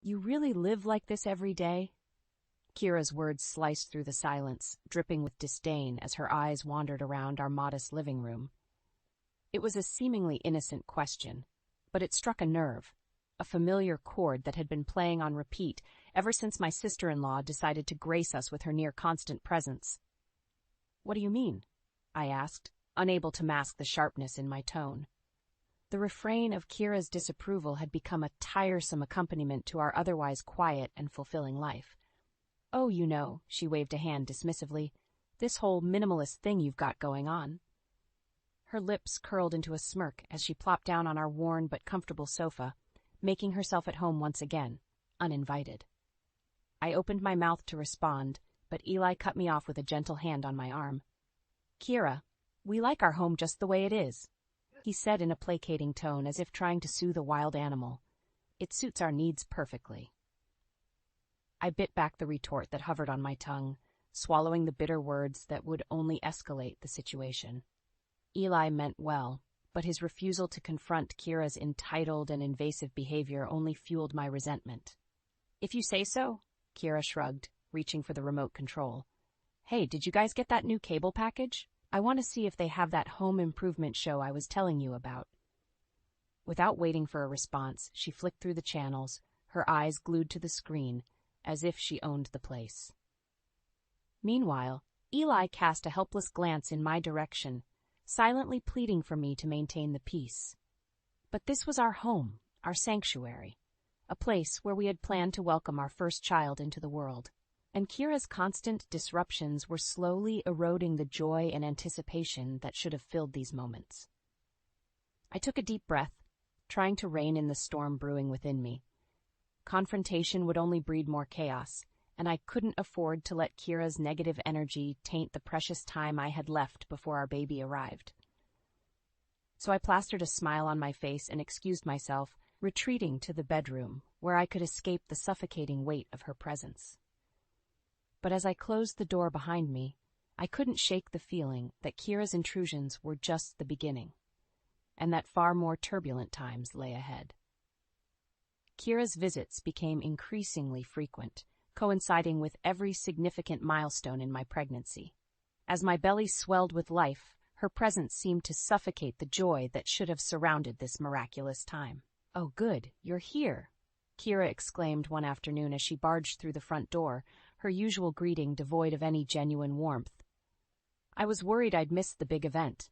You really live like this every day? Kira's words sliced through the silence, dripping with disdain as her eyes wandered around our modest living room. It was a seemingly innocent question, but it struck a nerve, a familiar chord that had been playing on repeat ever since my sister-in-law decided to grace us with her near-constant presence. "What do you mean?" I asked, unable to mask the sharpness in my tone. The refrain of Kira's disapproval had become a tiresome accompaniment to our otherwise quiet and fulfilling life. "Oh, you know," she waved a hand dismissively, "this whole minimalist thing you've got going on." Her lips curled into a smirk as she plopped down on our worn but comfortable sofa, making herself at home once again, uninvited. I opened my mouth to respond, but Eli cut me off with a gentle hand on my arm. "Kira, we like our home just the way it is," he said in a placating tone as if trying to soothe a wild animal. "It suits our needs perfectly." I bit back the retort that hovered on my tongue, swallowing the bitter words that would only escalate the situation. Eli meant well, but his refusal to confront Kira's entitled and invasive behavior only fueled my resentment. "If you say so," Kira shrugged, reaching for the remote control. "Hey, did you guys get that new cable package? I want to see if they have that home improvement show I was telling you about." Without waiting for a response, she flicked through the channels, her eyes glued to the screen, as if she owned the place. Meanwhile, Eli cast a helpless glance in my direction, silently pleading for me to maintain the peace. But this was our home, our sanctuary, a place where we had planned to welcome our first child into the world, and Kira's constant disruptions were slowly eroding the joy and anticipation that should have filled these moments. I took a deep breath, trying to rein in the storm brewing within me. Confrontation would only breed more chaos, and I couldn't afford to let Kira's negative energy taint the precious time I had left before our baby arrived. So I plastered a smile on my face and excused myself, retreating to the bedroom, where I could escape the suffocating weight of her presence. But as I closed the door behind me, I couldn't shake the feeling that Kira's intrusions were just the beginning, and that far more turbulent times lay ahead. Kira's visits became increasingly frequent, coinciding with every significant milestone in my pregnancy. As my belly swelled with life, her presence seemed to suffocate the joy that should have surrounded this miraculous time. "Oh, good, you're here," Kira exclaimed one afternoon as she barged through the front door, her usual greeting devoid of any genuine warmth. I was worried I'd missed the big event.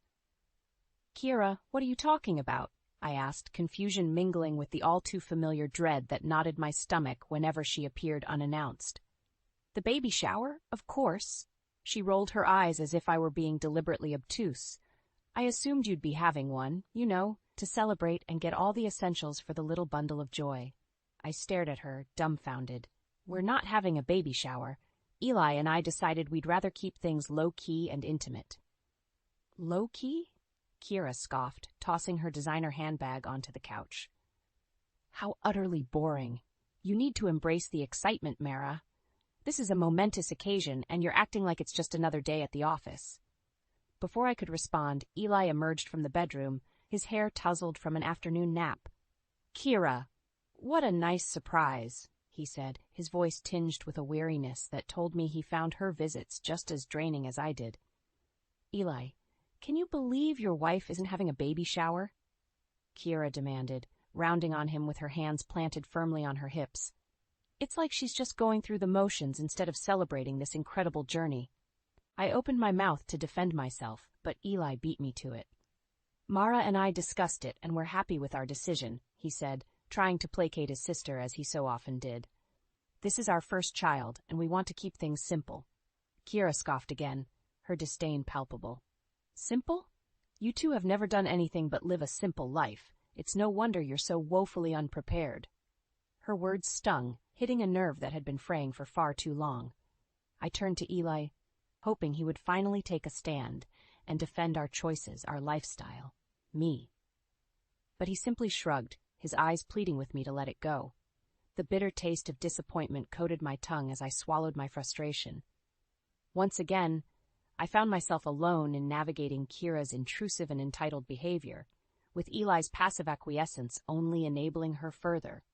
"Kira, what are you talking about?" I asked, confusion mingling with the all-too-familiar dread that knotted my stomach whenever she appeared unannounced. "The baby shower? Of course." She rolled her eyes as if I were being deliberately obtuse. "I assumed you'd be having one, you know, to celebrate and get all the essentials for the little bundle of joy." I stared at her, dumbfounded. "We're not having a baby shower. Eli and I decided we'd rather keep things low-key and intimate." "Low-key?" Kira scoffed, tossing her designer handbag onto the couch. "How utterly boring. You need to embrace the excitement, Mara. This is a momentous occasion, and you're acting like it's just another day at the office." Before I could respond, Eli emerged from the bedroom, his hair tousled from an afternoon nap. "Kira, what a nice surprise," he said, his voice tinged with a weariness that told me he found her visits just as draining as I did. "Eli, can you believe your wife isn't having a baby shower?" Kira demanded, rounding on him with her hands planted firmly on her hips. "It's like she's just going through the motions instead of celebrating this incredible journey." I opened my mouth to defend myself, but Eli beat me to it. "Mara and I discussed it, and we're happy with our decision," he said, trying to placate his sister as he so often did. "This is our first child, and we want to keep things simple." Kira scoffed again, her disdain palpable. "Simple? You two have never done anything but live a simple life. It's no wonder you're so woefully unprepared." Her words stung, hitting a nerve that had been fraying for far too long. I turned to Eli, hoping he would finally take a stand and defend our choices, our lifestyle, me. But he simply shrugged, his eyes pleading with me to let it go. The bitter taste of disappointment coated my tongue as I swallowed my frustration. Once again, I found myself alone in navigating Kira's intrusive and entitled behavior, with Eli's passive acquiescence only enabling her further.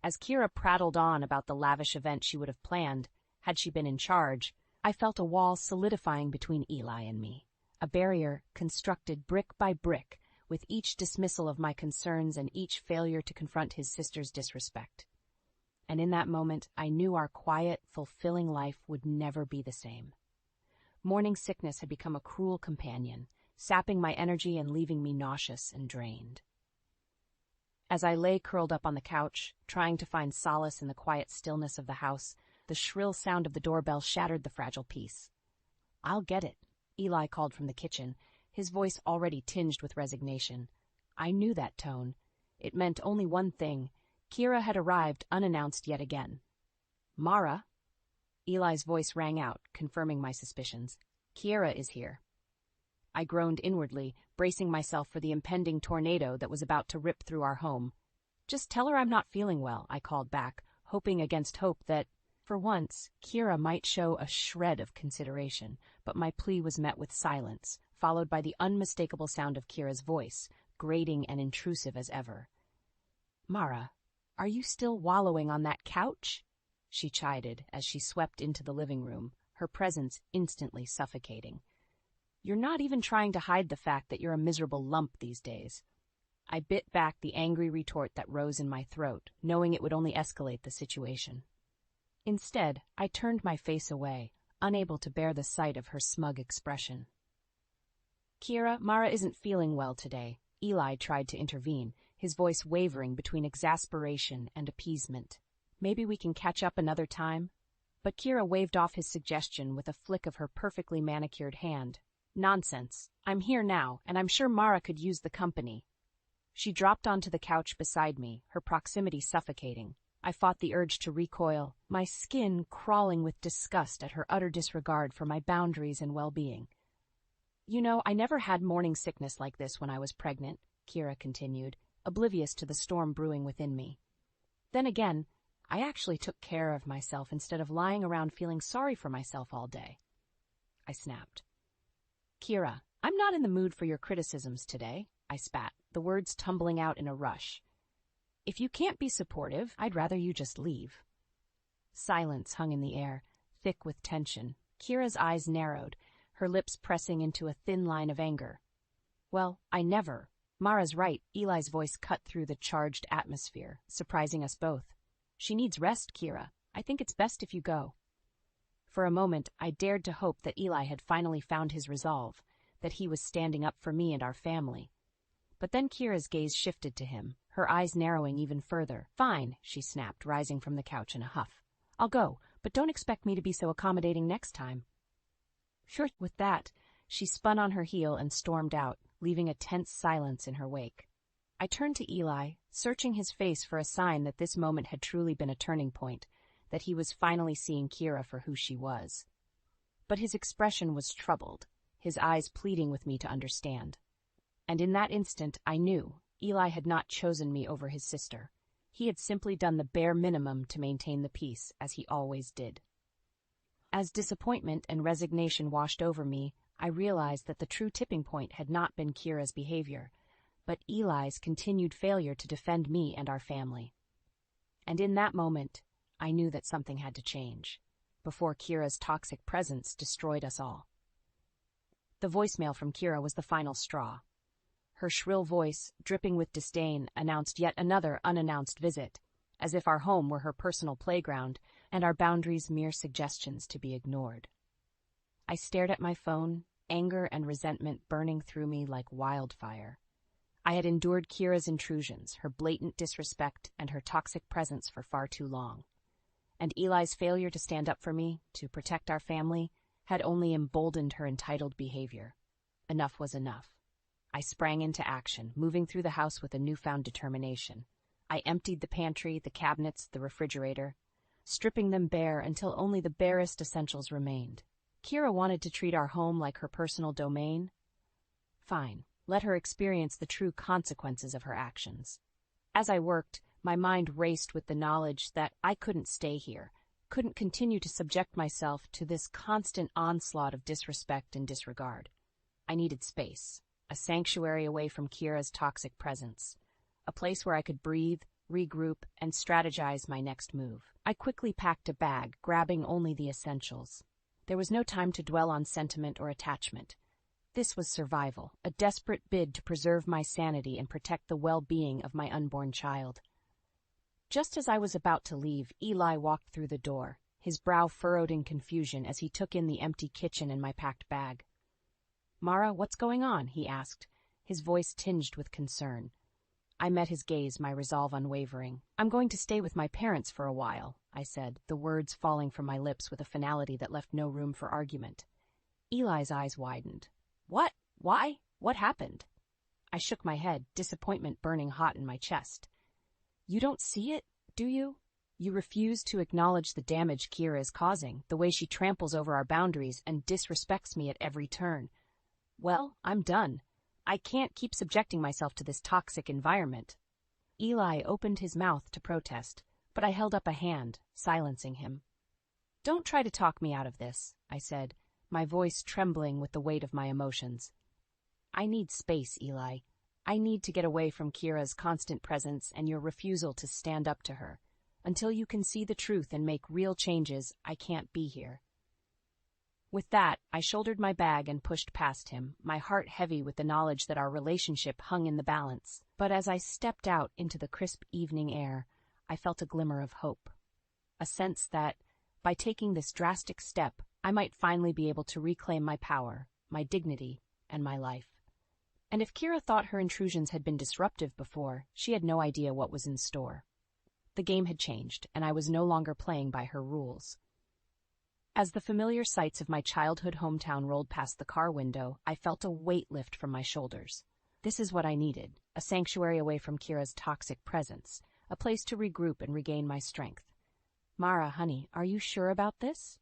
As Kira prattled on about the lavish event she would have planned, had she been in charge, I felt a wall solidifying between Eli and me, a barrier constructed brick by brick, with each dismissal of my concerns and each failure to confront his sister's disrespect. And in that moment, I knew our quiet, fulfilling life would never be the same. Morning sickness had become a cruel companion, sapping my energy and leaving me nauseous and drained. As I lay curled up on the couch, trying to find solace in the quiet stillness of the house, the shrill sound of the doorbell shattered the fragile peace. "I'll get it," Eli called from the kitchen, his voice already tinged with resignation. I knew that tone. It meant only one thing. Kira had arrived unannounced yet again. "Mara?" Eli's voice rang out, confirming my suspicions. "Kira is here." I groaned inwardly, bracing myself for the impending tornado that was about to rip through our home. "Just tell her I'm not feeling well," I called back, hoping against hope that, for once, Kira might show a shred of consideration, but my plea was met with silence, followed by the unmistakable sound of Kira's voice, grating and intrusive as ever. "Mara, are you still wallowing on that couch?" she chided as she swept into the living room, her presence instantly suffocating. "You're not even trying to hide the fact that you're a miserable lump these days." I bit back the angry retort that rose in my throat, knowing it would only escalate the situation. Instead, I turned my face away, unable to bear the sight of her smug expression. "Kira, Mara isn't feeling well today," Eli tried to intervene, his voice wavering between exasperation and appeasement. "Maybe we can catch up another time?" But Kira waved off his suggestion with a flick of her perfectly manicured hand. "Nonsense. I'm here now, and I'm sure Mara could use the company." She dropped onto the couch beside me, her proximity suffocating. I fought the urge to recoil, my skin crawling with disgust at her utter disregard for my boundaries and well-being. "You know, I never had morning sickness like this when I was pregnant," Kira continued, oblivious to the storm brewing within me. "Then again, I actually took care of myself instead of lying around feeling sorry for myself all day." I snapped. "Kira, I'm not in the mood for your criticisms today," I spat, the words tumbling out in a rush. "If you can't be supportive, I'd rather you just leave." Silence hung in the air, thick with tension. Kira's eyes narrowed, her lips pressing into a thin line of anger. "Well, I never." Mara's right, Eli's voice cut through the charged atmosphere, surprising us both. "She needs rest, Kira. I think it's best if you go." For a moment, I dared to hope that Eli had finally found his resolve, that he was standing up for me and our family. But then Kira's gaze shifted to him, her eyes narrowing even further. "Fine," she snapped, rising from the couch in a huff. "I'll go, but don't expect me to be so accommodating next time." Sure. With that, she spun on her heel and stormed out, leaving a tense silence in her wake. I turned to Eli, searching his face for a sign that this moment had truly been a turning point, that he was finally seeing Kira for who she was. But his expression was troubled, his eyes pleading with me to understand. And in that instant, I knew Eli had not chosen me over his sister. He had simply done the bare minimum to maintain the peace, as he always did. As disappointment and resignation washed over me, I realized that the true tipping point had not been Kira's behavior, but Eli's continued failure to defend me and our family. And in that moment, I knew that something had to change, before Kira's toxic presence destroyed us all. The voicemail from Kira was the final straw. Her shrill voice, dripping with disdain, announced yet another unannounced visit, as if our home were her personal playground and our boundaries mere suggestions to be ignored. I stared at my phone, anger and resentment burning through me like wildfire. I had endured Kira's intrusions, her blatant disrespect, and her toxic presence for far too long. And Eli's failure to stand up for me, to protect our family, had only emboldened her entitled behavior. Enough was enough. I sprang into action, moving through the house with a newfound determination. I emptied the pantry, the cabinets, the refrigerator, stripping them bare until only the barest essentials remained. Kira wanted to treat our home like her personal domain. Fine, let her experience the true consequences of her actions. As I worked, my mind raced with the knowledge that I couldn't stay here, couldn't continue to subject myself to this constant onslaught of disrespect and disregard. I needed space, a sanctuary away from Kira's toxic presence, a place where I could breathe, regroup, and strategize my next move. I quickly packed a bag, grabbing only the essentials. There was no time to dwell on sentiment or attachment. This was survival, a desperate bid to preserve my sanity and protect the well-being of my unborn child. Just as I was about to leave, Eli walked through the door, his brow furrowed in confusion as he took in the empty kitchen and my packed bag. "Mara, what's going on?" he asked, his voice tinged with concern. I met his gaze, my resolve unwavering. "I'm going to stay with my parents for a while," I said, the words falling from my lips with a finality that left no room for argument. Eli's eyes widened. "What? Why? What happened?" I shook my head, disappointment burning hot in my chest. "You don't see it, do you? You refuse to acknowledge the damage Kira is causing, the way she tramples over our boundaries and disrespects me at every turn. Well, I'm done. I can't keep subjecting myself to this toxic environment." Eli opened his mouth to protest, but I held up a hand, silencing him. "Don't try to talk me out of this," I said, my voice trembling with the weight of my emotions. "I need space, Eli. I need to get away from Kira's constant presence and your refusal to stand up to her. Until you can see the truth and make real changes, I can't be here." With that, I shouldered my bag and pushed past him, my heart heavy with the knowledge that our relationship hung in the balance. But as I stepped out into the crisp evening air, I felt a glimmer of hope. A sense that, by taking this drastic step, I might finally be able to reclaim my power, my dignity, and my life. And if Kira thought her intrusions had been disruptive before, she had no idea what was in store. The game had changed, and I was no longer playing by her rules. As the familiar sights of my childhood hometown rolled past the car window, I felt a weight lift from my shoulders. This is what I needed, a sanctuary away from Kira's toxic presence, a place to regroup and regain my strength. "Mara, honey, are you sure about this?"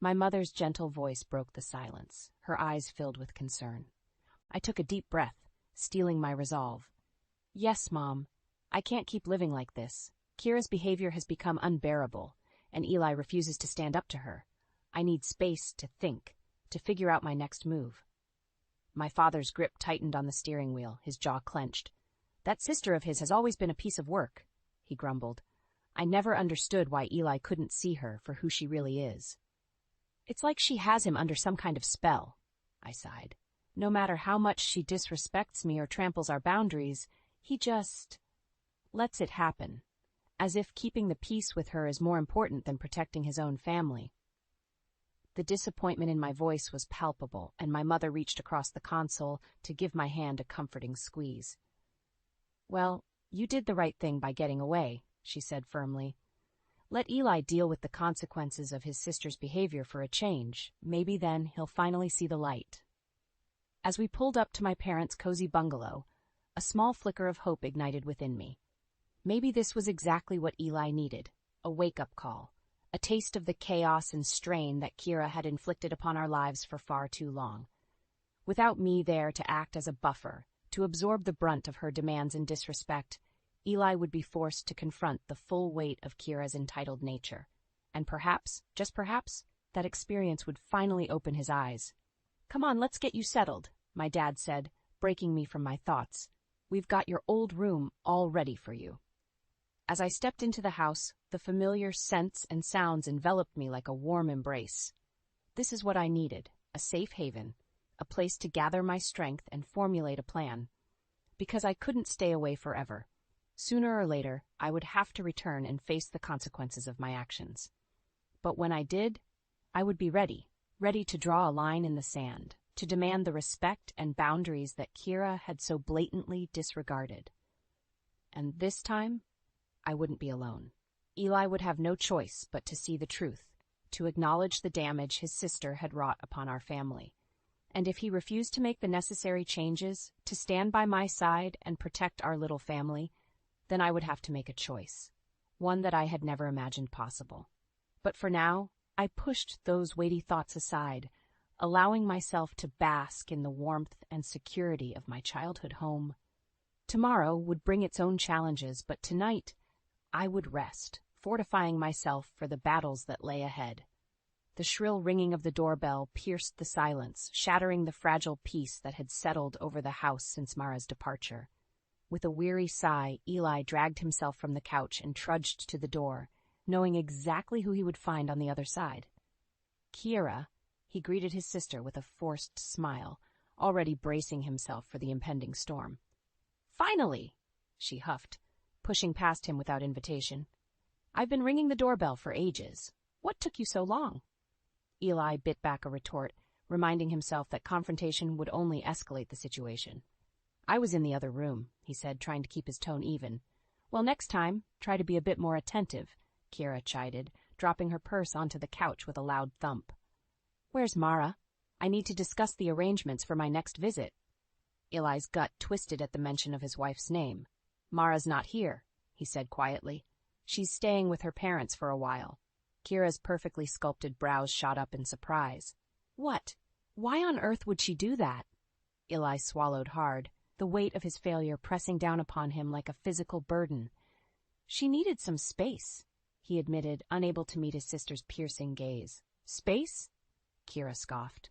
My mother's gentle voice broke the silence, her eyes filled with concern. I took a deep breath, steeling my resolve. "Yes, Mom. I can't keep living like this. Kira's behavior has become unbearable, and Eli refuses to stand up to her. I need space to think, to figure out my next move." My father's grip tightened on the steering wheel, his jaw clenched. "That sister of his has always been a piece of work," he grumbled. "I never understood why Eli couldn't see her for who she really is." "It's like she has him under some kind of spell," I sighed. "No matter how much she disrespects me or tramples our boundaries, he just lets it happen, as if keeping the peace with her is more important than protecting his own family." The disappointment in my voice was palpable, and my mother reached across the console to give my hand a comforting squeeze. "Well, you did the right thing by getting away," she said firmly. "Let Eli deal with the consequences of his sister's behavior for a change. Maybe then he'll finally see the light." As we pulled up to my parents' cozy bungalow, a small flicker of hope ignited within me. Maybe this was exactly what Eli needed, a wake-up call, a taste of the chaos and strain that Kira had inflicted upon our lives for far too long. Without me there to act as a buffer, to absorb the brunt of her demands and disrespect, Eli would be forced to confront the full weight of Kira's entitled nature. And perhaps, just perhaps, that experience would finally open his eyes. "Come on, let's get you settled," my dad said, breaking me from my thoughts. "We've got your old room all ready for you." As I stepped into the house, the familiar scents and sounds enveloped me like a warm embrace. This is what I needed, a safe haven, a place to gather my strength and formulate a plan. Because I couldn't stay away forever. Sooner or later, I would have to return and face the consequences of my actions. But when I did, I would be ready to draw a line in the sand, to demand the respect and boundaries that Kira had so blatantly disregarded. And this time, I wouldn't be alone. Eli would have no choice but to see the truth, to acknowledge the damage his sister had wrought upon our family. And if he refused to make the necessary changes, to stand by my side and protect our little family, then I would have to make a choice, one that I had never imagined possible. But for now, I pushed those weighty thoughts aside, allowing myself to bask in the warmth and security of my childhood home. Tomorrow would bring its own challenges, but tonight I would rest, fortifying myself for the battles that lay ahead. The shrill ringing of the doorbell pierced the silence, shattering the fragile peace that had settled over the house since Mara's departure. With a weary sigh, Eli dragged himself from the couch and trudged to the door, knowing exactly who he would find on the other side. Kira, he greeted his sister with a forced smile, already bracing himself for the impending storm. Finally, she huffed, pushing past him without invitation. I've been ringing the doorbell for ages. What took you so long? Eli bit back a retort, reminding himself that confrontation would only escalate the situation. I was in the other room, he said, trying to keep his tone even. Well, next time, try to be a bit more attentive, Kira chided, dropping her purse onto the couch with a loud thump. Where's Mara? I need to discuss the arrangements for my next visit. Eli's gut twisted at the mention of his wife's name. Mara's not here, he said quietly. She's staying with her parents for a while. Kira's perfectly sculpted brows shot up in surprise. What? Why on earth would she do that? Eli swallowed hard, the weight of his failure pressing down upon him like a physical burden. She needed some space, he admitted, unable to meet his sister's piercing gaze. Space? Kira scoffed.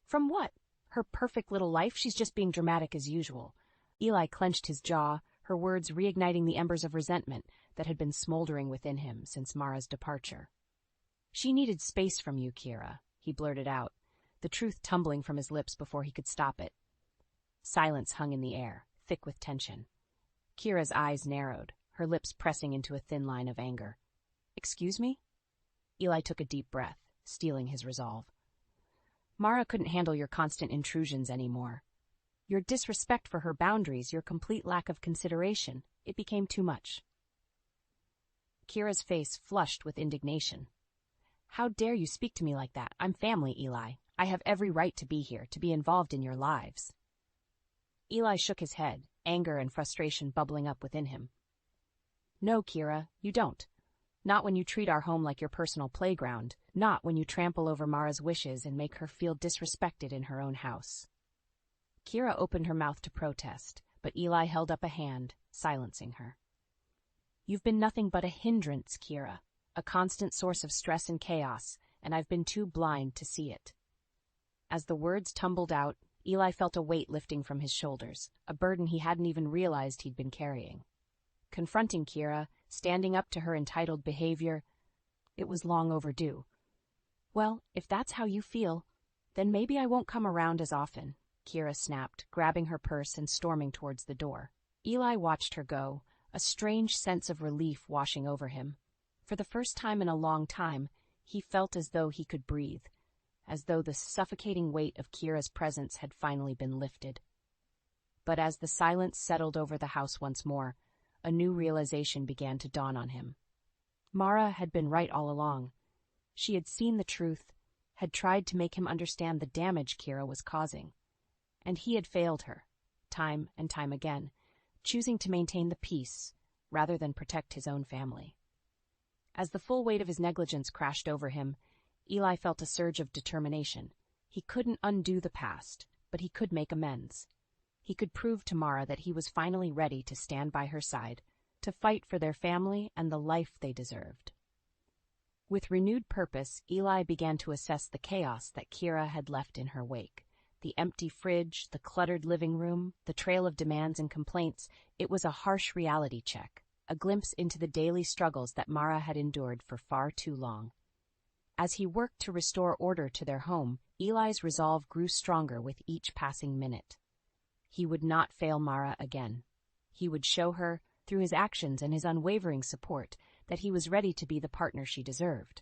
From what? Her perfect little life? She's just being dramatic as usual. Eli clenched his jaw, her words reigniting the embers of resentment that had been smoldering within him since Mara's departure. She needed space from you, Kira, he blurted out, the truth tumbling from his lips before he could stop it. Silence hung in the air, thick with tension. Kira's eyes narrowed, her lips pressing into a thin line of anger. Excuse me? Eli took a deep breath, steeling his resolve. Mara couldn't handle your constant intrusions anymore. Your disrespect for her boundaries, your complete lack of consideration, it became too much. Kira's face flushed with indignation. How dare you speak to me like that? I'm family, Eli. I have every right to be here, to be involved in your lives. Eli shook his head, anger and frustration bubbling up within him. No, Kira, you don't. Not when you treat our home like your personal playground, not when you trample over Mara's wishes and make her feel disrespected in her own house. Kira opened her mouth to protest, but Eli held up a hand, silencing her. You've been nothing but a hindrance, Kira, a constant source of stress and chaos, and I've been too blind to see it. As the words tumbled out, Eli felt a weight lifting from his shoulders, a burden he hadn't even realized he'd been carrying. Confronting Kira, standing up to her entitled behavior, it was long overdue. Well, if that's how you feel, then maybe I won't come around as often, Kira snapped, grabbing her purse and storming towards the door. Eli watched her go, a strange sense of relief washing over him. For the first time in a long time, he felt as though he could breathe, as though the suffocating weight of Kira's presence had finally been lifted. But as the silence settled over the house once more, a new realization began to dawn on him. Mara had been right all along. She had seen the truth, had tried to make him understand the damage Kira was causing. And he had failed her, time and time again, choosing to maintain the peace rather than protect his own family. As the full weight of his negligence crashed over him, Eli felt a surge of determination. He couldn't undo the past, but he could make amends. He could prove to Mara that he was finally ready to stand by her side, to fight for their family and the life they deserved. With renewed purpose, Eli began to assess the chaos that Kira had left in her wake. The empty fridge, the cluttered living room, the trail of demands and complaints, it was a harsh reality check, a glimpse into the daily struggles that Mara had endured for far too long. As he worked to restore order to their home, Eli's resolve grew stronger with each passing minute. He would not fail Mara again. He would show her, through his actions and his unwavering support, that he was ready to be the partner she deserved.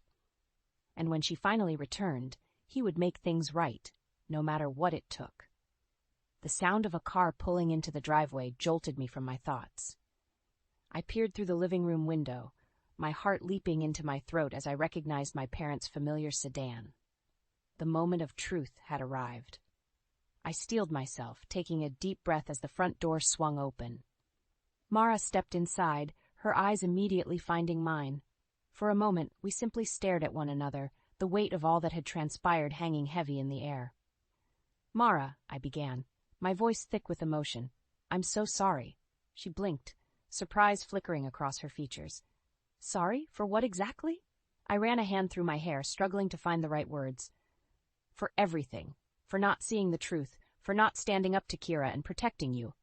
And when she finally returned, he would make things right, no matter what it took. The sound of a car pulling into the driveway jolted me from my thoughts. I peered through the living room window, my heart leaping into my throat as I recognized my parents' familiar sedan. The moment of truth had arrived. I steeled myself, taking a deep breath as the front door swung open. Mara stepped inside, her eyes immediately finding mine. For a moment, we simply stared at one another, the weight of all that had transpired hanging heavy in the air. Mara, I began, my voice thick with emotion. I'm so sorry. She blinked, surprise flickering across her features. Sorry? For what exactly? I ran a hand through my hair, struggling to find the right words. For everything. For not seeing the truth. For not standing up to Kira and protecting you.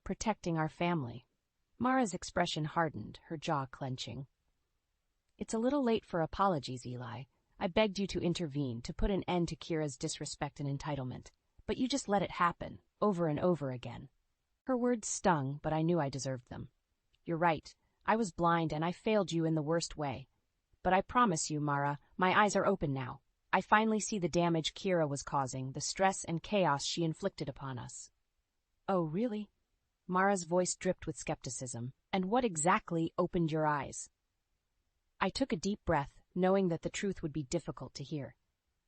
protecting our family. Mara's expression hardened, her jaw clenching. It's a little late for apologies, Eli. I begged you to intervene, to put an end to Kira's disrespect and entitlement. But you just let it happen, over and over again. Her words stung, but I knew I deserved them. You're right. I was blind and I failed you in the worst way. But I promise you, Mara, my eyes are open now. I finally see the damage Kira was causing, the stress and chaos she inflicted upon us. Oh, really? Mara's voice dripped with skepticism. And what exactly opened your eyes? I took a deep breath, knowing that the truth would be difficult to hear.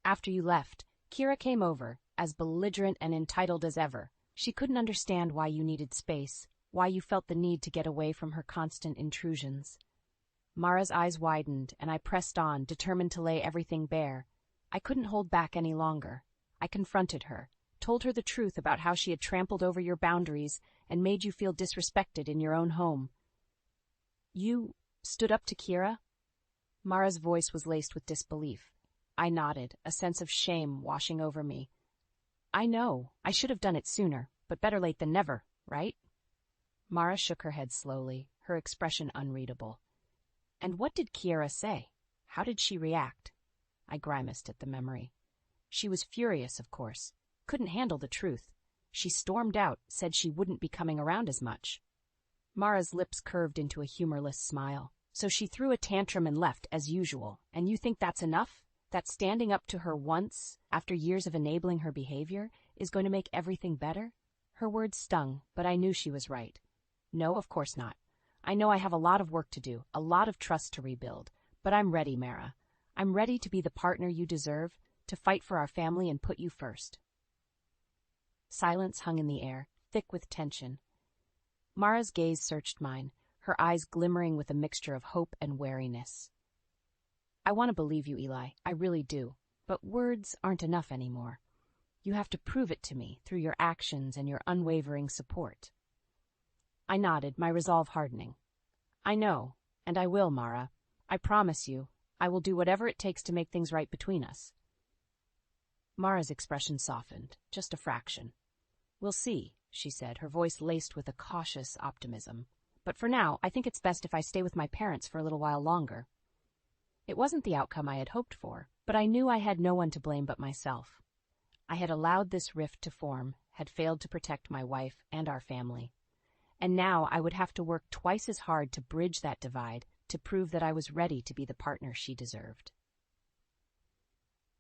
After you left, Kira came over, as belligerent and entitled as ever. She couldn't understand why you needed space, why you felt the need to get away from her constant intrusions. Mara's eyes widened, and I pressed on, determined to lay everything bare. I couldn't hold back any longer. I confronted her, told her the truth about how she had trampled over your boundaries and made you feel disrespected in your own home. You stood up to Kira? Mara's voice was laced with disbelief. I nodded, a sense of shame washing over me. I know, I should have done it sooner, but better late than never, right? Mara shook her head slowly, her expression unreadable. And what did Kira say? How did she react? I grimaced at the memory. She was furious, of course. Couldn't handle the truth. She stormed out, said she wouldn't be coming around as much. Mara's lips curved into a humorless smile. So she threw a tantrum and left, as usual. And you think that's enough? That standing up to her once, after years of enabling her behavior, is going to make everything better? Her words stung, but I knew she was right. No, of course not. I know I have a lot of work to do, a lot of trust to rebuild. But I'm ready, Mara. I'm ready to be the partner you deserve, to fight for our family and put you first. Silence hung in the air, thick with tension. Mara's gaze searched mine, her eyes glimmering with a mixture of hope and wariness. I want to believe you, Eli, I really do, but words aren't enough anymore. You have to prove it to me through your actions and your unwavering support. I nodded, my resolve hardening. I know, and I will, Mara. I promise you, I will do whatever it takes to make things right between us. Mara's expression softened, just a fraction. We'll see, she said, her voice laced with a cautious optimism. But for now, I think it's best if I stay with my parents for a little while longer. It wasn't the outcome I had hoped for, but I knew I had no one to blame but myself. I had allowed this rift to form, had failed to protect my wife and our family. And now I would have to work twice as hard to bridge that divide, to prove that I was ready to be the partner she deserved.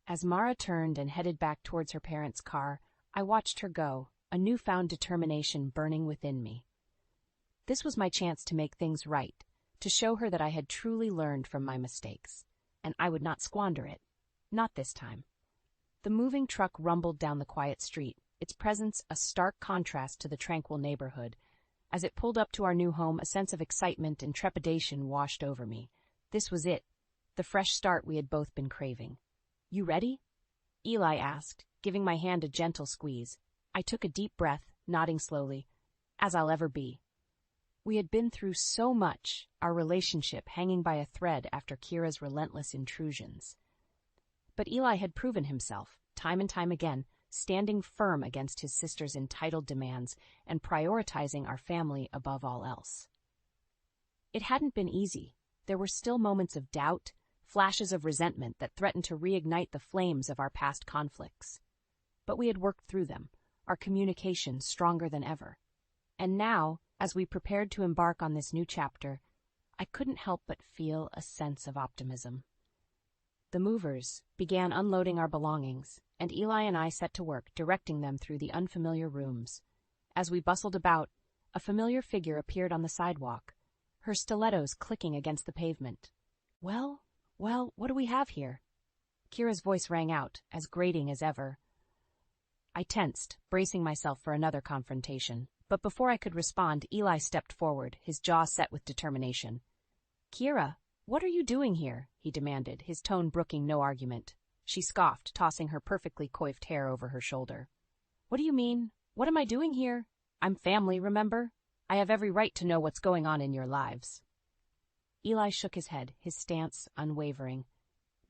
As Mara turned and headed back towards her parents' car, I watched her go, a newfound determination burning within me. This was my chance to make things right, to show her that I had truly learned from my mistakes, and I would not squander it. Not this time. The moving truck rumbled down the quiet street, its presence a stark contrast to the tranquil neighborhood. As it pulled up to our new home, a sense of excitement and trepidation washed over me. This was it, the fresh start we had both been craving. You ready? Eli asked, giving my hand a gentle squeeze. I took a deep breath, nodding slowly. As I'll ever be. We had been through so much, our relationship hanging by a thread after Kira's relentless intrusions. But Eli had proven himself, time and time again, standing firm against his sister's entitled demands and prioritizing our family above all else. It hadn't been easy. There were still moments of doubt, flashes of resentment that threatened to reignite the flames of our past conflicts. But we had worked through them, our communication stronger than ever. And now, as we prepared to embark on this new chapter, I couldn't help but feel a sense of optimism. The movers began unloading our belongings, and Eli and I set to work, directing them through the unfamiliar rooms. As we bustled about, a familiar figure appeared on the sidewalk, her stilettos clicking against the pavement. Well, what do we have here? Kira's voice rang out, as grating as ever. I tensed, bracing myself for another confrontation. But before I could respond, Eli stepped forward, his jaw set with determination. Kira, what are you doing here? He demanded, his tone brooking no argument. She scoffed, tossing her perfectly coiffed hair over her shoulder. What do you mean? What am I doing here? I'm family, remember? I have every right to know what's going on in your lives. Eli shook his head, his stance unwavering.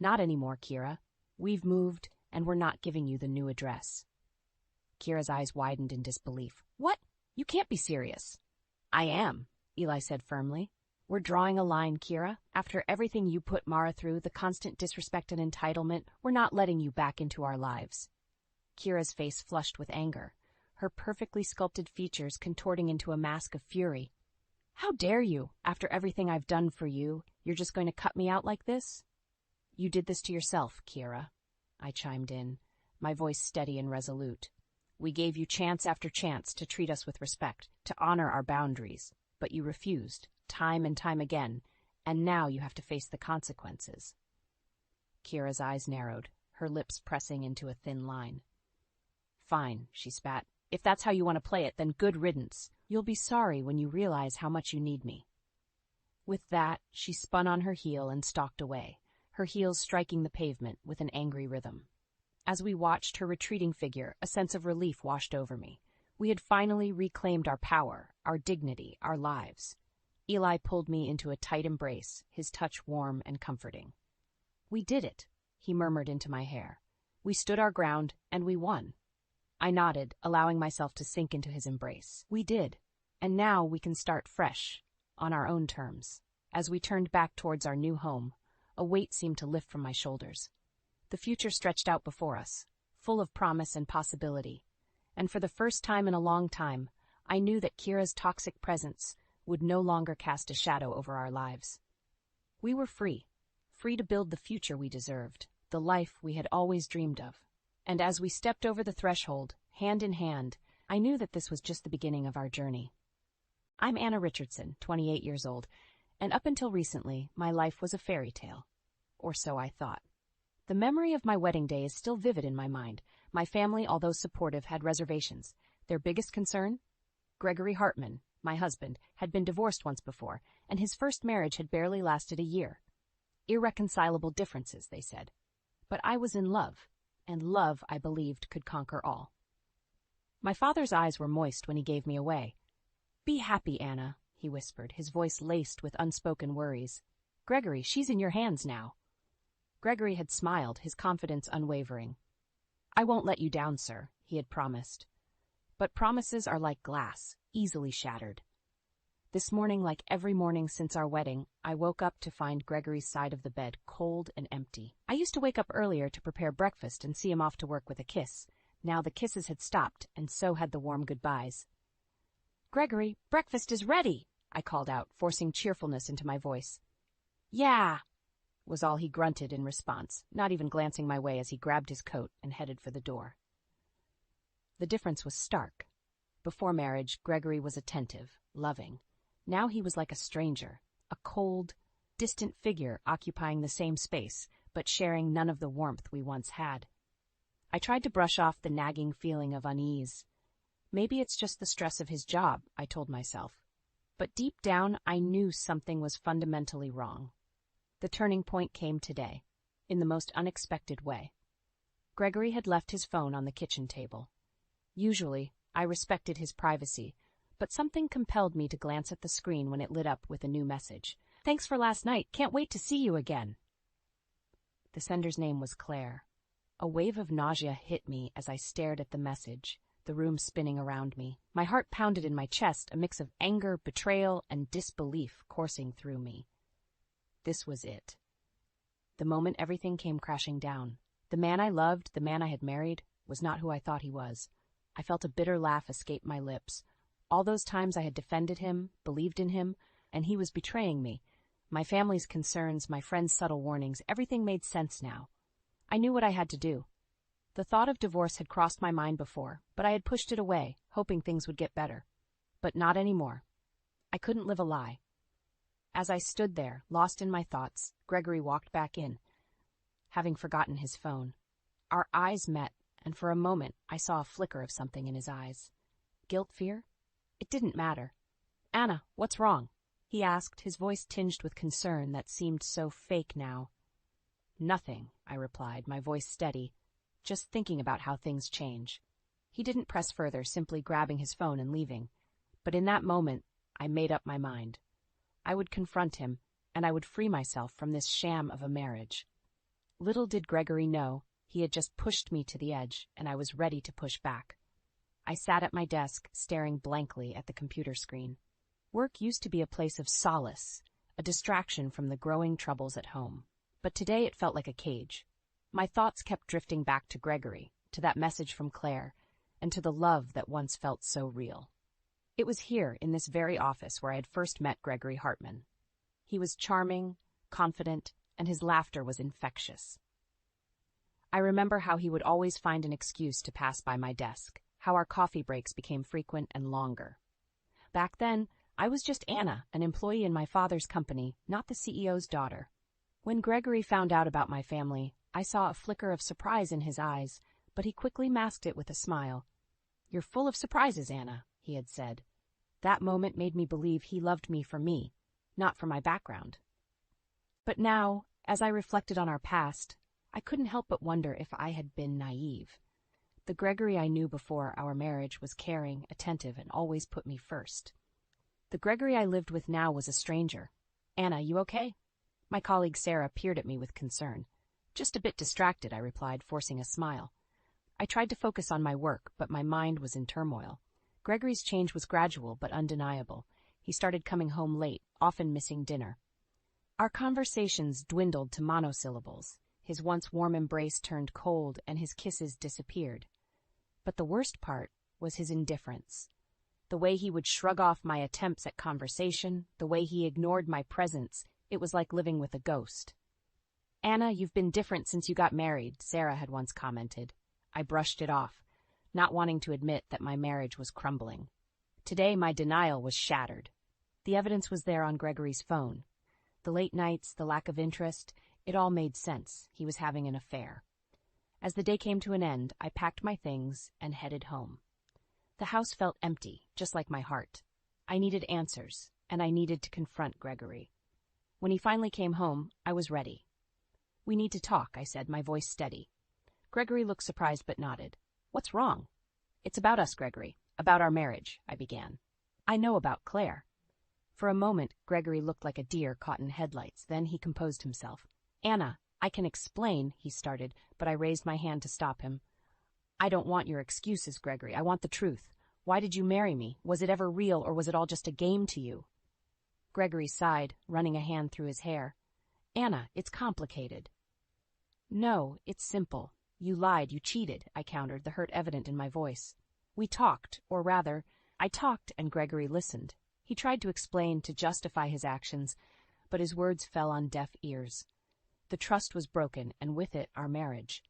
Not anymore, Kira. We've moved, and we're not giving you the new address. Kira's eyes widened in disbelief. What? You can't be serious. I am, Eli said firmly. We're drawing a line, Kira. After everything you put Mara through, the constant disrespect and entitlement, we're not letting you back into our lives. Kira's face flushed with anger, her perfectly sculpted features contorting into a mask of fury. How dare you? After everything I've done for you, you're just going to cut me out like this? You did this to yourself, Kira, I chimed in, my voice steady and resolute. We gave you chance after chance to treat us with respect, to honor our boundaries, but you refused, time and time again, and now you have to face the consequences. Kira's eyes narrowed, her lips pressing into a thin line. Fine, she spat. If that's how you want to play it, then good riddance. You'll be sorry when you realize how much you need me. With that, she spun on her heel and stalked away, her heels striking the pavement with an angry rhythm. As we watched her retreating figure, a sense of relief washed over me. We had finally reclaimed our power, our dignity, our lives. Eli pulled me into a tight embrace, his touch warm and comforting. We did it, he murmured into my hair. We stood our ground, and we won. I nodded, allowing myself to sink into his embrace. We did, and now we can start fresh, on our own terms. As we turned back towards our new home, a weight seemed to lift from my shoulders. The future stretched out before us, full of promise and possibility, and for the first time in a long time, I knew that Kira's toxic presence would no longer cast a shadow over our lives. We were free to build the future we deserved, the life we had always dreamed of. And as we stepped over the threshold, hand in hand, I knew that this was just the beginning of our journey. I'm Anna Richardson, 28 years old, and up until recently, my life was a fairy tale. Or so I thought. The memory of my wedding day is still vivid in my mind. My family, although supportive, had reservations. Their biggest concern? Gregory Hartman, my husband, had been divorced once before, and his first marriage had barely lasted a year. Irreconcilable differences, they said. But I was in love, and love, I believed, could conquer all. My father's eyes were moist when he gave me away. Be happy, Anna, he whispered, his voice laced with unspoken worries. Gregory, she's in your hands now. Gregory had smiled, his confidence unwavering. I won't let you down, sir, he had promised. But promises are like glass, easily shattered. This morning, like every morning since our wedding, I woke up to find Gregory's side of the bed cold and empty. I used to wake up earlier to prepare breakfast and see him off to work with a kiss. Now the kisses had stopped, and so had the warm goodbyes. Gregory, breakfast is ready, I called out, forcing cheerfulness into my voice. Yeah, was all he grunted in response, not even glancing my way as he grabbed his coat and headed for the door. The difference was stark. Before marriage, Gregory was attentive, loving. Now he was like a stranger, a cold, distant figure occupying the same space, but sharing none of the warmth we once had. I tried to brush off the nagging feeling of unease. Maybe it's just the stress of his job, I told myself. But deep down, I knew something was fundamentally wrong. The turning point came today, in the most unexpected way. Gregory had left his phone on the kitchen table. Usually, I respected his privacy, but something compelled me to glance at the screen when it lit up with a new message. Thanks for last night. Can't wait to see you again. The sender's name was Claire. A wave of nausea hit me as I stared at the message, the room spinning around me. My heart pounded in my chest, a mix of anger, betrayal, and disbelief coursing through me. This was it. The moment everything came crashing down. The man I loved, the man I had married, was not who I thought he was. I felt a bitter laugh escape my lips. All those times I had defended him, believed in him, and he was betraying me. My family's concerns, my friends' subtle warnings, everything made sense now. I knew what I had to do. The thought of divorce had crossed my mind before, but I had pushed it away, hoping things would get better. But not anymore. I couldn't live a lie. As I stood there, lost in my thoughts, Gregory walked back in, having forgotten his phone. Our eyes met, and for a moment I saw a flicker of something in his eyes. Guilt, fear? It didn't matter. Anna, what's wrong? He asked, his voice tinged with concern that seemed so fake now. Nothing, I replied, my voice steady, just thinking about how things change. He didn't press further, simply grabbing his phone and leaving. But in that moment, I made up my mind. I would confront him, and I would free myself from this sham of a marriage. Little did Gregory know, he had just pushed me to the edge, and I was ready to push back. I sat at my desk, staring blankly at the computer screen. Work used to be a place of solace, a distraction from the growing troubles at home. But today it felt like a cage. My thoughts kept drifting back to Gregory, to that message from Claire, and to the love that once felt so real. It was here, in this very office, where I had first met Gregory Hartman. He was charming, confident, and his laughter was infectious. I remember how he would always find an excuse to pass by my desk, how our coffee breaks became frequent and longer. Back then, I was just Anna, an employee in my father's company, not the CEO's daughter. When Gregory found out about my family, I saw a flicker of surprise in his eyes, but he quickly masked it with a smile. "You're full of surprises, Anna," he had said. That moment made me believe he loved me for me, not for my background. But now, as I reflected on our past, I couldn't help but wonder if I had been naive. The Gregory I knew before our marriage was caring, attentive, and always put me first. The Gregory I lived with now was a stranger. "Anna, you okay?" My colleague Sarah peered at me with concern. "Just a bit distracted," I replied, forcing a smile. I tried to focus on my work, but my mind was in turmoil. Gregory's change was gradual but undeniable. He started coming home late, often missing dinner. Our conversations dwindled to monosyllables. His once warm embrace turned cold, and his kisses disappeared. But the worst part was his indifference. The way he would shrug off my attempts at conversation, the way he ignored my presence, it was like living with a ghost. "Anna, you've been different since you got married," Sarah had once commented. I brushed it off, not wanting to admit that my marriage was crumbling. Today, my denial was shattered. The evidence was there on Gregory's phone. The late nights, the lack of interest, it all made sense. He was having an affair. As the day came to an end, I packed my things and headed home. The house felt empty, just like my heart. I needed answers, and I needed to confront Gregory. When he finally came home, I was ready. "We need to talk," I said, my voice steady. Gregory looked surprised but nodded. "What's wrong?" "It's about us, Gregory. About our marriage," I began. "I know about Claire." For a moment, Gregory looked like a deer caught in headlights. Then he composed himself. "Anna, I can explain," he started, but I raised my hand to stop him. "I don't want your excuses, Gregory. I want the truth. Why did you marry me? Was it ever real, or was it all just a game to you?" Gregory sighed, running a hand through his hair. "Anna, it's complicated." "No, it's simple. You lied, you cheated," I countered, the hurt evident in my voice. "We talked, or rather, I talked and Gregory listened. He tried to explain, to justify his actions, but his words fell on deaf ears. The trust was broken, and with it, our marriage.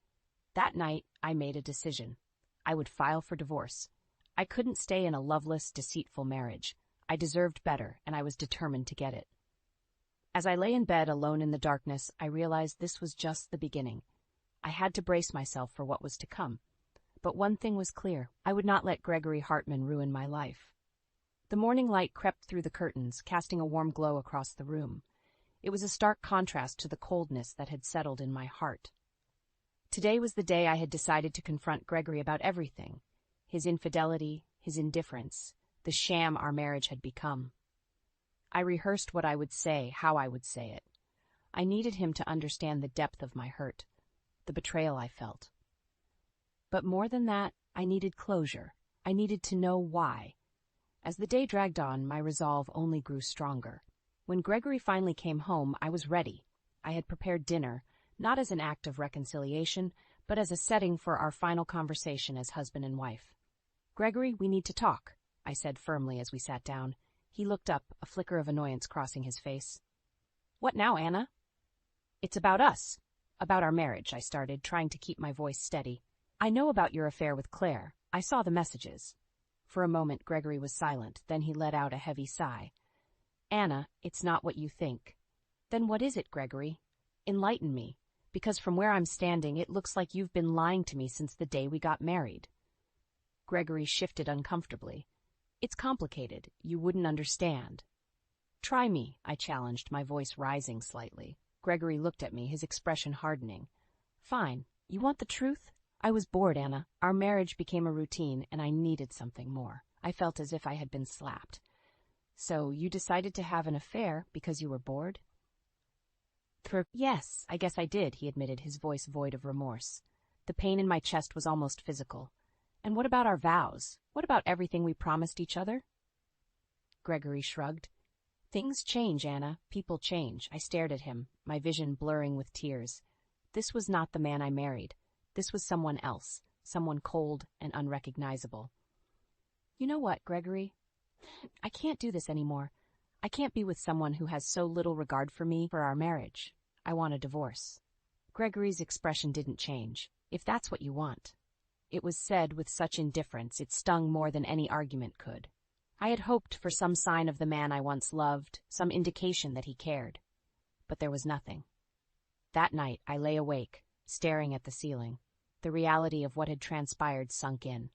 That night, I made a decision. I would file for divorce. I couldn't stay in a loveless, deceitful marriage. I deserved better, and I was determined to get it. As I lay in bed alone in the darkness, I realized this was just the beginning. I had to brace myself for what was to come. But one thing was clear. I would not let Gregory Hartman ruin my life. The morning light crept through the curtains, casting a warm glow across the room. It was a stark contrast to the coldness that had settled in my heart. Today was the day I had decided to confront Gregory about everything. His infidelity, his indifference, the sham our marriage had become. I rehearsed what I would say, how I would say it. I needed him to understand the depth of my hurt, the betrayal I felt. But more than that, I needed closure. I needed to know why. As the day dragged on, my resolve only grew stronger. When Gregory finally came home, I was ready. I had prepared dinner, not as an act of reconciliation, but as a setting for our final conversation as husband and wife. "Gregory, we need to talk," I said firmly as we sat down. He looked up, a flicker of annoyance crossing his face. "What now, Anna?" "It's about us. About our marriage," I started, trying to keep my voice steady. "I know about your affair with Claire. I saw the messages." For a moment, Gregory was silent. Then he let out a heavy sigh. "Anna, it's not what you think." "Then what is it, Gregory? Enlighten me, because from where I'm standing, it looks like you've been lying to me since the day we got married." Gregory shifted uncomfortably. "It's complicated. You wouldn't understand." "Try me," I challenged, my voice rising slightly. Gregory looked at me, his expression hardening. "Fine. You want the truth? I was bored, Anna. Our marriage became a routine, and I needed something more. I felt as if I had been slapped." "So you decided to have an affair because you were bored?" "Yes, I guess I did," he admitted, his voice void of remorse. The pain in my chest was almost physical. And what about our vows? What about everything we promised each other? Gregory shrugged. Things change, Anna. People change. I stared at him, my vision blurring with tears. This was not the man I married. This was someone else, someone cold and unrecognizable. You know what, Gregory? I can't do this anymore. I can't be with someone who has so little regard for me, for our marriage. I want a divorce. Gregory's expression didn't change. If that's what you want. It was said with such indifference it stung more than any argument could. I had hoped for some sign of the man I once loved, some indication that he cared. But there was nothing. That night I lay awake, staring at the ceiling. The reality of what had transpired sunk in.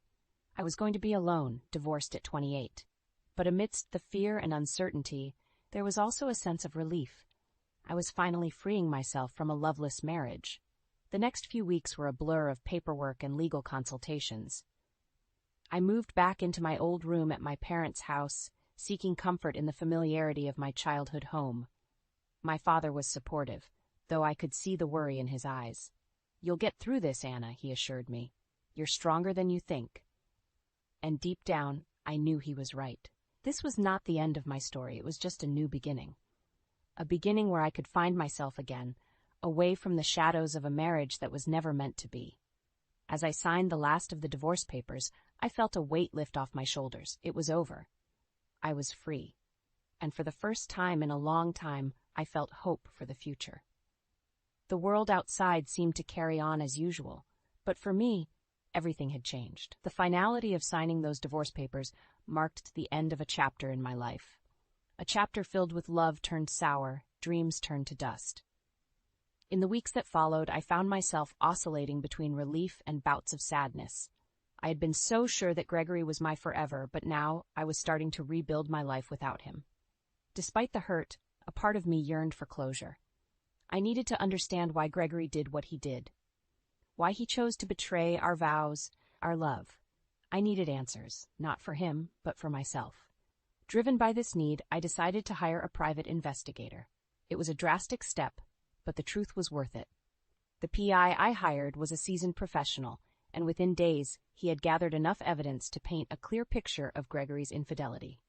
I was going to be alone, divorced at 28. But amidst the fear and uncertainty, there was also a sense of relief. I was finally freeing myself from a loveless marriage. The next few weeks were a blur of paperwork and legal consultations. I moved back into my old room at my parents' house, seeking comfort in the familiarity of my childhood home. My father was supportive, though I could see the worry in his eyes. "You'll get through this, Anna," he assured me. "You're stronger than you think." And deep down, I knew he was right. This was not the end of my story, it was just a new beginning. A beginning where I could find myself again, away from the shadows of a marriage that was never meant to be. As I signed the last of the divorce papers, I felt a weight lift off my shoulders. It was over. I was free. And for the first time in a long time, I felt hope for the future. The world outside seemed to carry on as usual, but for me, everything had changed. The finality of signing those divorce papers marked the end of a chapter in my life. A chapter filled with love turned sour, dreams turned to dust. In the weeks that followed, I found myself oscillating between relief and bouts of sadness. I had been so sure that Gregory was my forever, but now I was starting to rebuild my life without him. Despite the hurt, a part of me yearned for closure. I needed to understand why Gregory did what he did. Why he chose to betray our vows, our love. I needed answers, not for him, but for myself. Driven by this need, I decided to hire a private investigator. It was a drastic step, but the truth was worth it. The PI I hired was a seasoned professional, and within days, he had gathered enough evidence to paint a clear picture of Gregory's infidelity.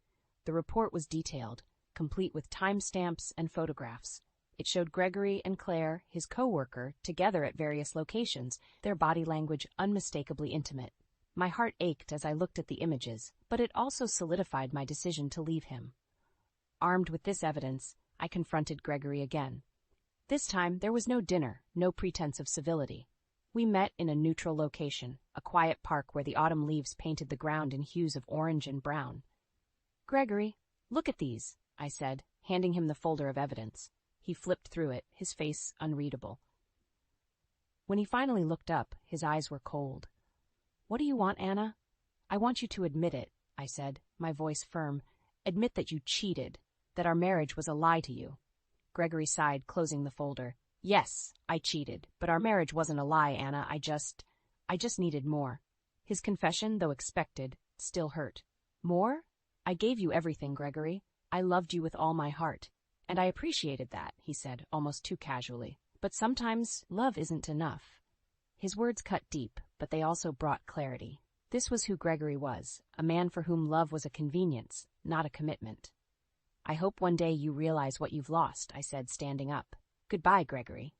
The report was detailed, complete with timestamps and photographs. It showed Gregory and Claire, his co-worker, together at various locations, their body language unmistakably intimate. My heart ached as I looked at the images, but it also solidified my decision to leave him. Armed with this evidence, I confronted Gregory again. This time, there was no dinner, no pretense of civility. We met in a neutral location, a quiet park where the autumn leaves painted the ground in hues of orange and brown. "Gregory, look at these," I said, handing him the folder of evidence. He flipped through it, his face unreadable. When he finally looked up, his eyes were cold. "What do you want, Anna?" "I want you to admit it," I said, my voice firm. "Admit that you cheated, that our marriage was a lie to you." Gregory sighed, closing the folder. "Yes, I cheated, but our marriage wasn't a lie, Anna. I just needed more." His confession, though expected, still hurt. "More? I gave you everything, Gregory. I loved you with all my heart. And I appreciated that," he said, almost too casually. "But sometimes love isn't enough." His words cut deep, but they also brought clarity. This was who Gregory was, a man for whom love was a convenience, not a commitment. "I hope one day you realize what you've lost," I said, standing up. "Goodbye, Gregory."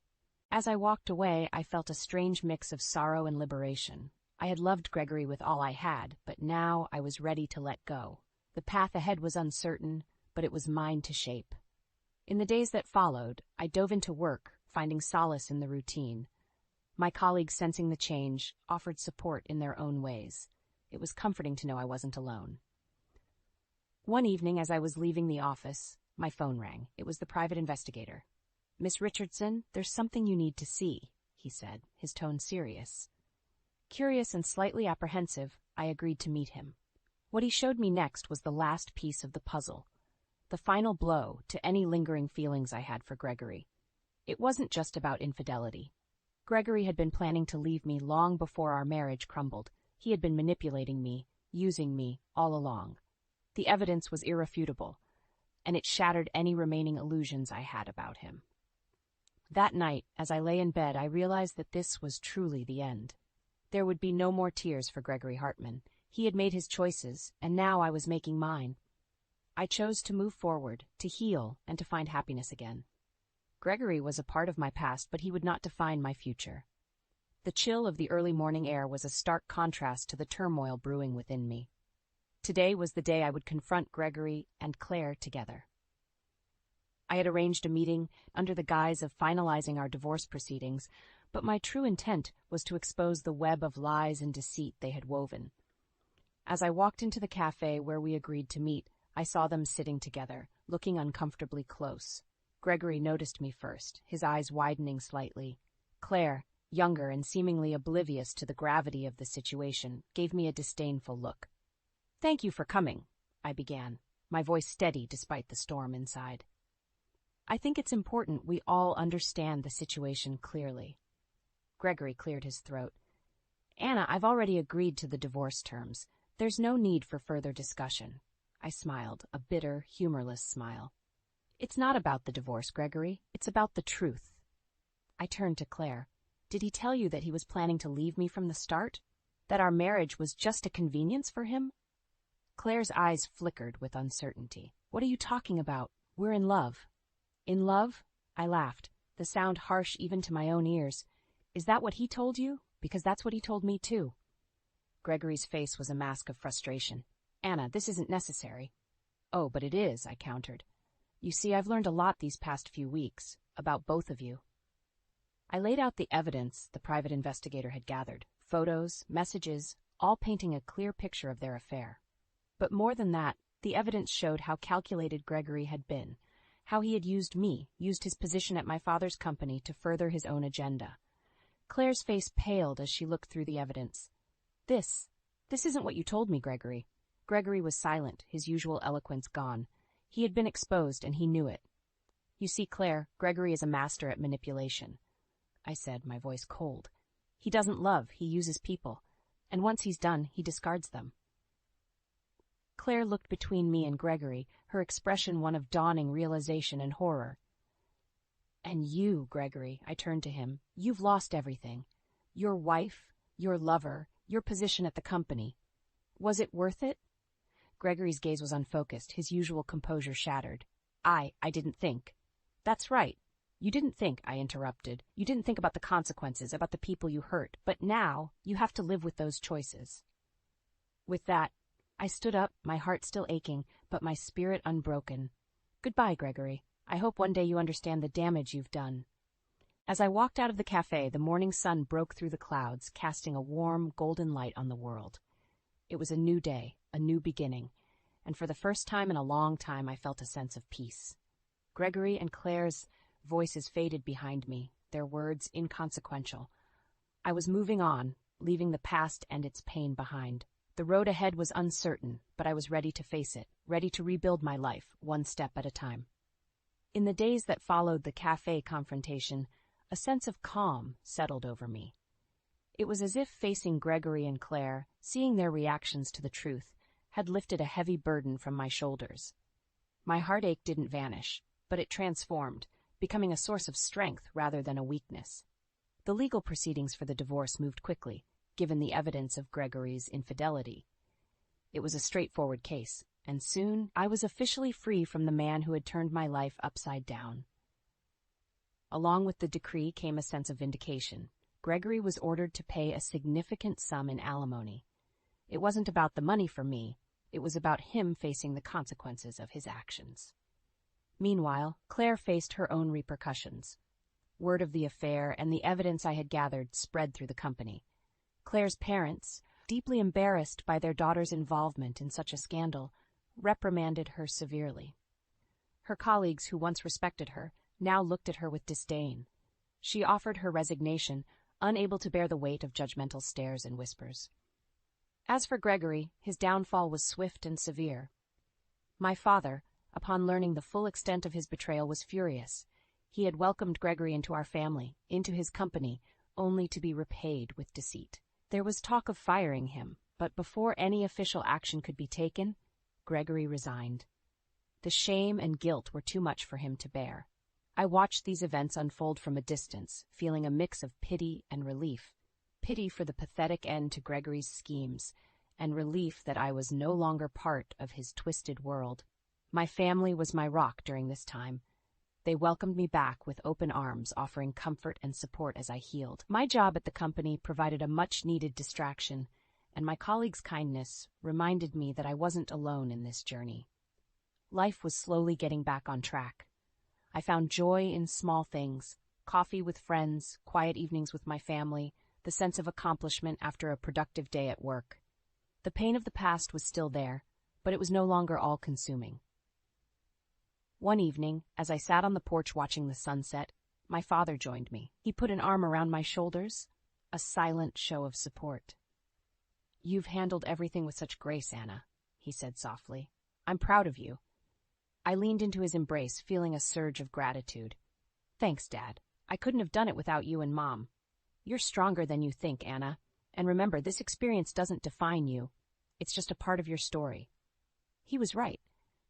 As I walked away, I felt a strange mix of sorrow and liberation. I had loved Gregory with all I had, but now I was ready to let go. The path ahead was uncertain, but it was mine to shape. In the days that followed, I dove into work, finding solace in the routine. My colleagues, sensing the change, offered support in their own ways. It was comforting to know I wasn't alone. One evening, as I was leaving the office, my phone rang. It was the private investigator. "Miss Richardson, there's something you need to see," he said, his tone serious. Curious and slightly apprehensive, I agreed to meet him. What he showed me next was the last piece of the puzzle, the final blow to any lingering feelings I had for Gregory. It wasn't just about infidelity. Gregory had been planning to leave me long before our marriage crumbled. He had been manipulating me, using me, all along. The evidence was irrefutable, and it shattered any remaining illusions I had about him. That night, as I lay in bed, I realized that this was truly the end. There would be no more tears for Gregory Hartman. He had made his choices, and now I was making mine. I chose to move forward, to heal, and to find happiness again. Gregory was a part of my past, but he would not define my future. The chill of the early morning air was a stark contrast to the turmoil brewing within me. Today was the day I would confront Gregory and Claire together. I had arranged a meeting under the guise of finalizing our divorce proceedings, but my true intent was to expose the web of lies and deceit they had woven. As I walked into the cafe where we agreed to meet, I saw them sitting together, looking uncomfortably close. Gregory noticed me first, his eyes widening slightly. Claire, younger and seemingly oblivious to the gravity of the situation, gave me a disdainful look. "Thank you for coming," I began, my voice steady despite the storm inside. "I think it's important we all understand the situation clearly." Gregory cleared his throat. "Anna, I've already agreed to the divorce terms. There's no need for further discussion." I smiled, a bitter, humorless smile. "It's not about the divorce, Gregory. It's about the truth." I turned to Claire. "Did he tell you that he was planning to leave me from the start? That our marriage was just a convenience for him?" Claire's eyes flickered with uncertainty. "What are you talking about? We're in love." "In love?" I laughed, the sound harsh even to my own ears. "Is that what he told you? Because that's what he told me too." Gregory's face was a mask of frustration. "Anna, this isn't necessary." "Oh, but it is," I countered. "You see, I've learned a lot these past few weeks, about both of you." I laid out the evidence the private investigator had gathered, photos, messages, all painting a clear picture of their affair. But more than that, the evidence showed how calculated Gregory had been, how he had used me, used his position at my father's company to further his own agenda. Claire's face paled as she looked through the evidence. This isn't what you told me, Gregory." Gregory was silent, his usual eloquence gone. He had been exposed, and he knew it. "You see, Claire, Gregory is a master at manipulation," I said, my voice cold. "He doesn't love, he uses people. And once he's done, he discards them." Claire looked between me and Gregory, her expression one of dawning realization and horror. "And you, Gregory," I turned to him, "you've lost everything. Your wife, your lover, your position at the company. Was it worth it?" Gregory's gaze was unfocused, his usual composure shattered. I didn't think." "That's right. You didn't think," I interrupted. "You didn't think about the consequences, about the people you hurt. But now, you have to live with those choices." With that, I stood up, my heart still aching, but my spirit unbroken. "Goodbye, Gregory. I hope one day you understand the damage you've done." As I walked out of the cafe, the morning sun broke through the clouds, casting a warm, golden light on the world. It was a new day, a new beginning, and for the first time in a long time I felt a sense of peace. Gregory and Claire's voices faded behind me, their words inconsequential. I was moving on, leaving the past and its pain behind. The road ahead was uncertain, but I was ready to face it, ready to rebuild my life, one step at a time. In the days that followed the cafe confrontation, a sense of calm settled over me. It was as if facing Gregory and Claire, seeing their reactions to the truth, had lifted a heavy burden from my shoulders. My heartache didn't vanish, but it transformed, becoming a source of strength rather than a weakness. The legal proceedings for the divorce moved quickly, given the evidence of Gregory's infidelity. It was a straightforward case, and soon I was officially free from the man who had turned my life upside down. Along with the decree came a sense of vindication. Gregory was ordered to pay a significant sum in alimony. It wasn't about the money for me, it was about him facing the consequences of his actions. Meanwhile, Claire faced her own repercussions. Word of the affair and the evidence I had gathered spread through the company. Claire's parents, deeply embarrassed by their daughter's involvement in such a scandal, reprimanded her severely. Her colleagues, who once respected her, now looked at her with disdain. She offered her resignation, unable to bear the weight of judgmental stares and whispers. As for Gregory, his downfall was swift and severe. My father, upon learning the full extent of his betrayal, was furious. He had welcomed Gregory into our family, into his company, only to be repaid with deceit. There was talk of firing him, but before any official action could be taken, Gregory resigned. The shame and guilt were too much for him to bear. I watched these events unfold from a distance, feeling a mix of pity and relief. pity for the pathetic end to Gregory's schemes, and relief that I was no longer part of his twisted world. My family was my rock during this time. They welcomed me back with open arms, offering comfort and support as I healed. My job at the company provided a much-needed distraction, and my colleagues' kindness reminded me that I wasn't alone in this journey. Life was slowly getting back on track. I found joy in small things: coffee with friends, quiet evenings with my family, the sense of accomplishment after a productive day at work. The pain of the past was still there, but it was no longer all-consuming. One evening, as I sat on the porch watching the sunset, my father joined me. He put an arm around my shoulders, a silent show of support. "You've handled everything with such grace, Anna," he said softly. "I'm proud of you." I leaned into his embrace, feeling a surge of gratitude. "Thanks, Dad. I couldn't have done it without you and Mom. You're stronger than you think, Anna. And remember, this experience doesn't define you. It's just a part of your story." He was right.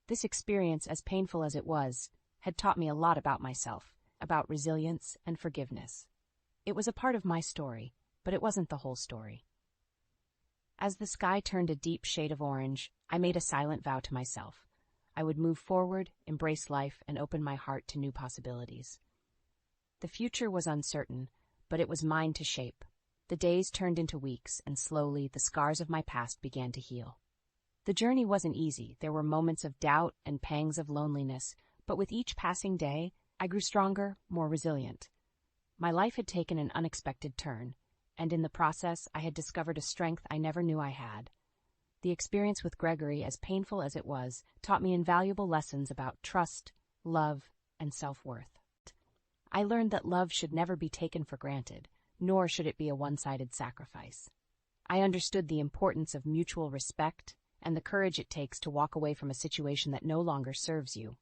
This experience, as painful as it was, had taught me a lot about myself, about resilience and forgiveness. It was a part of my story, but it wasn't the whole story. As the sky turned a deep shade of orange, I made a silent vow to myself. I would move forward, embrace life, and open my heart to new possibilities. The future was uncertain, but it was mine to shape. The days turned into weeks, and slowly the scars of my past began to heal. The journey wasn't easy. There were moments of doubt and pangs of loneliness, but with each passing day, I grew stronger, more resilient. My life had taken an unexpected turn, and in the process, I had discovered a strength I never knew I had. The experience with Gregory, as painful as it was, taught me invaluable lessons about trust, love, and self-worth. I learned that love should never be taken for granted, nor should it be a one-sided sacrifice. I understood the importance of mutual respect and the courage it takes to walk away from a situation that no longer serves you.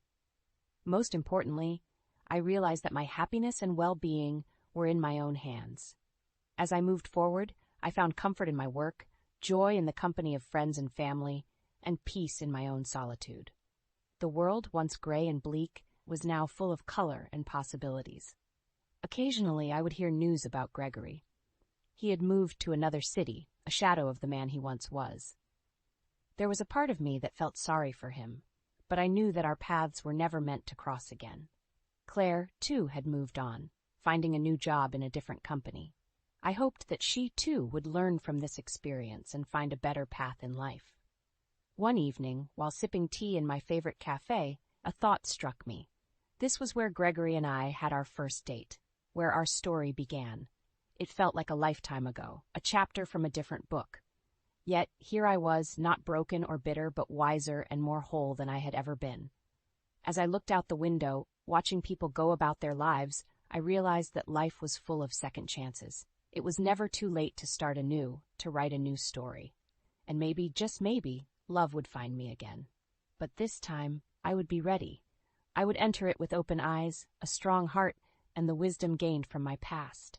Most importantly, I realized that my happiness and well-being were in my own hands. As I moved forward, I found comfort in my work, joy in the company of friends and family, and peace in my own solitude. The world, once gray and bleak, was now full of color and possibilities. Occasionally, I would hear news about Gregory. He had moved to another city, a shadow of the man he once was. There was a part of me that felt sorry for him, but I knew that our paths were never meant to cross again. Claire, too, had moved on, finding a new job in a different company. I hoped that she, too, would learn from this experience and find a better path in life. One evening, while sipping tea in my favorite cafe, a thought struck me. This was where Gregory and I had our first date, where our story began. It felt like a lifetime ago, a chapter from a different book. Yet here I was, not broken or bitter, but wiser and more whole than I had ever been. As I looked out the window, watching people go about their lives, I realized that life was full of second chances. It was never too late to start anew, to write a new story. And maybe, just maybe, love would find me again. But this time, I would be ready. I would enter it with open eyes, a strong heart, and the wisdom gained from my past.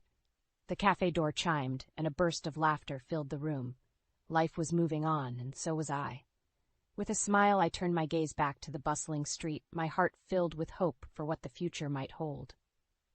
The cafe door chimed, and a burst of laughter filled the room. Life was moving on, and so was I. With a smile, I turned my gaze back to the bustling street, my heart filled with hope for what the future might hold.